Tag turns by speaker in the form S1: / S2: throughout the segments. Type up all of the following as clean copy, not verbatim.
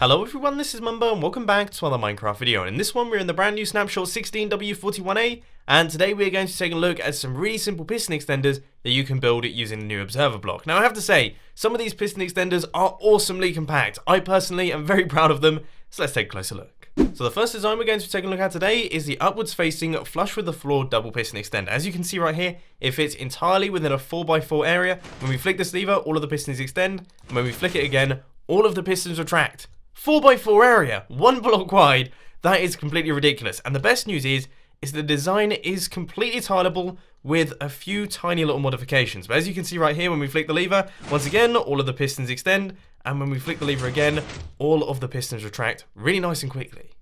S1: Hello everyone, this is Mumbo and welcome back to another Minecraft video. And in this one we're in the brand new snapshot 16W41A, and today we're going to take a look at some really simple piston extenders that you can build using the new observer block. Now I have to say, some of these piston extenders are awesomely compact. I personally am very proud of them, so let's take a closer look. So the first design we're going to be taking a look at today is the upwards facing flush with the floor double piston extender. As you can see right here, it fits entirely within a 4x4 area. When we flick this lever, all of the pistons extend, and when we flick it again, all of the pistons retract. 4x4 area, 1 block wide. That is completely ridiculous. And the best news is the design is completely tileable with a few tiny little modifications. But as you can see right here, when we flick the lever, once again, all of the pistons extend. And when we flick the lever again, all of the pistons retract really nice and quickly.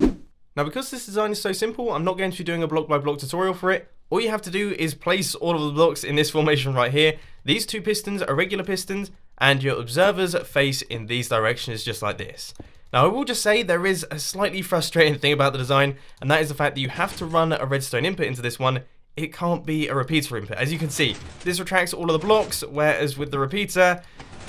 S1: Now, because this design is so simple, I'm not going to be doing a block by block tutorial for it. All you have to do is place all of the blocks in this formation right here. These two pistons are regular pistons, and your observers face in these directions just like this. Now, I will just say there is a slightly frustrating thing about the design, and that is the fact that you have to run a redstone input into this one. It can't be a repeater input. As you can see, this retracts all of the blocks, whereas with the repeater,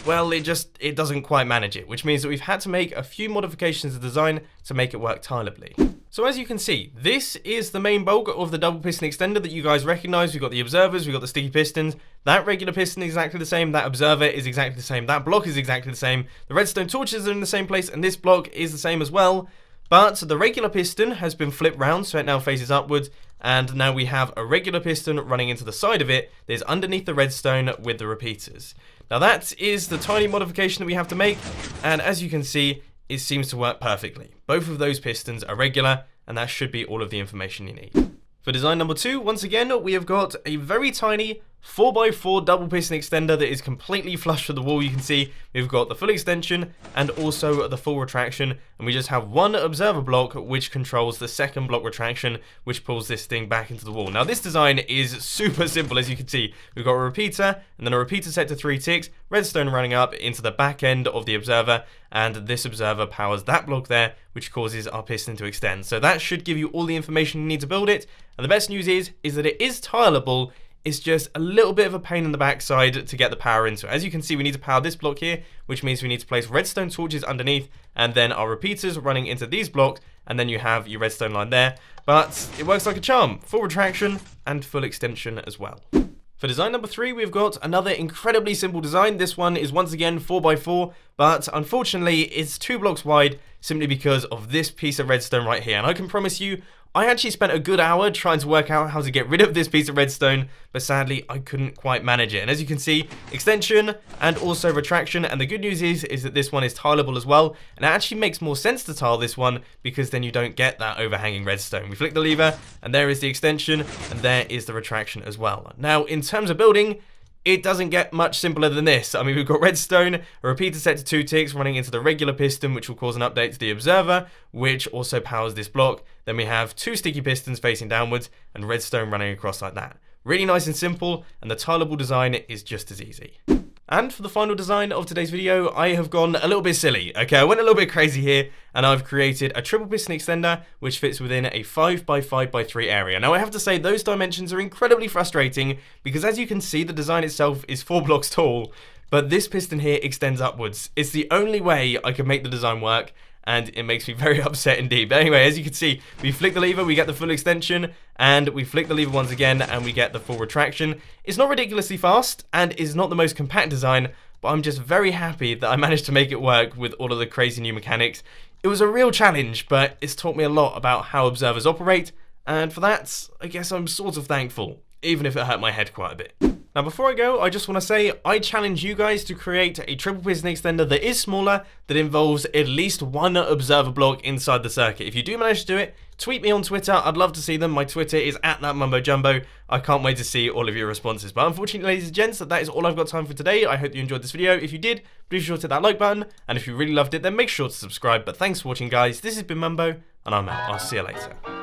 S1: well, it doesn't quite manage it, which means that we've had to make a few modifications to the design to make it work tileably. So as you can see, this is the main bulk of the double piston extender that you guys recognize. We've got the observers, we've got the sticky pistons. That regular piston is exactly the same, that observer is exactly the same, that block is exactly the same. The redstone torches are in the same place, and this block is the same as well. But the regular piston has been flipped round, so it now faces upwards. And now we have a regular piston running into the side of it that is underneath the redstone with the repeaters. Now that is the tiny modification that we have to make, and as you can see, it seems to work perfectly. Both of those pistons are regular, and that should be all of the information you need. For design number 2, once again, we have got a very tiny 4x4 double piston extender that is completely flush with the wall. You can see we've got the full extension and also the full retraction, and we just have one observer block which controls the second block retraction, which pulls this thing back into the wall. Now this design is super simple. As you can see, we've got a repeater and then a repeater set to 3 ticks, redstone running up into the back end of the observer, and this observer powers that block there, which causes our piston to extend. So that should give you all the information you need to build it. And the best news is that it is tileable. It's just a little bit of a pain in the backside to get the power into it. As you can see, we need to power this block here, which means we need to place redstone torches underneath, and then our repeaters running into these blocks, and then you have your redstone line there. But it works like a charm. Full retraction and full extension as well. For design number 3, we've got another incredibly simple design. This one is once again 4x4, but unfortunately it's 2 blocks wide simply because of this piece of redstone right here. And I can promise you, I actually spent a good hour trying to work out how to get rid of this piece of redstone, but sadly I couldn't quite manage it. And as you can see, extension and also retraction, and the good news is that this one is tileable as well, and it actually makes more sense to tile this one because then you don't get that overhanging redstone. We flick the lever and there is the extension and there is the retraction as well. Now in terms of building, it doesn't get much simpler than this. I mean, we've got redstone, a repeater set to 2 ticks running into the regular piston, which will cause an update to the observer, which also powers this block. Then we have 2 sticky pistons facing downwards and redstone running across like that. Really nice and simple, and the tileable design is just as easy. And for the final design of today's video, I have gone a little bit silly. Okay, I went a little bit crazy here, and I've created a triple piston extender, which fits within a 5x5x3 area. Now, I have to say, those dimensions are incredibly frustrating, because as you can see, the design itself is 4 blocks tall, but this piston here extends upwards. It's the only way I can make the design work, and it makes me very upset indeed. But anyway, as you can see, we flick the lever, we get the full extension, and we flick the lever once again, and we get the full retraction. It's not ridiculously fast, and is not the most compact design, but I'm just very happy that I managed to make it work with all of the crazy new mechanics. It was a real challenge, but it's taught me a lot about how observers operate, and for that, I guess I'm sort of thankful, even if it hurt my head quite a bit. Now before I go, I just want to say I challenge you guys to create a triple piston extender that is smaller, that involves at least 1 observer block inside the circuit. If you do manage to do it, tweet me on Twitter. I'd love to see them. My Twitter is @thatmumbojumbo. I can't wait to see all of your responses. But unfortunately, ladies and gents, that is all I've got time for today. I hope you enjoyed this video. If you did, please be sure to hit that like button. And if you really loved it, then make sure to subscribe. But thanks for watching, guys. This has been Mumbo, and I'm out. I'll see you later.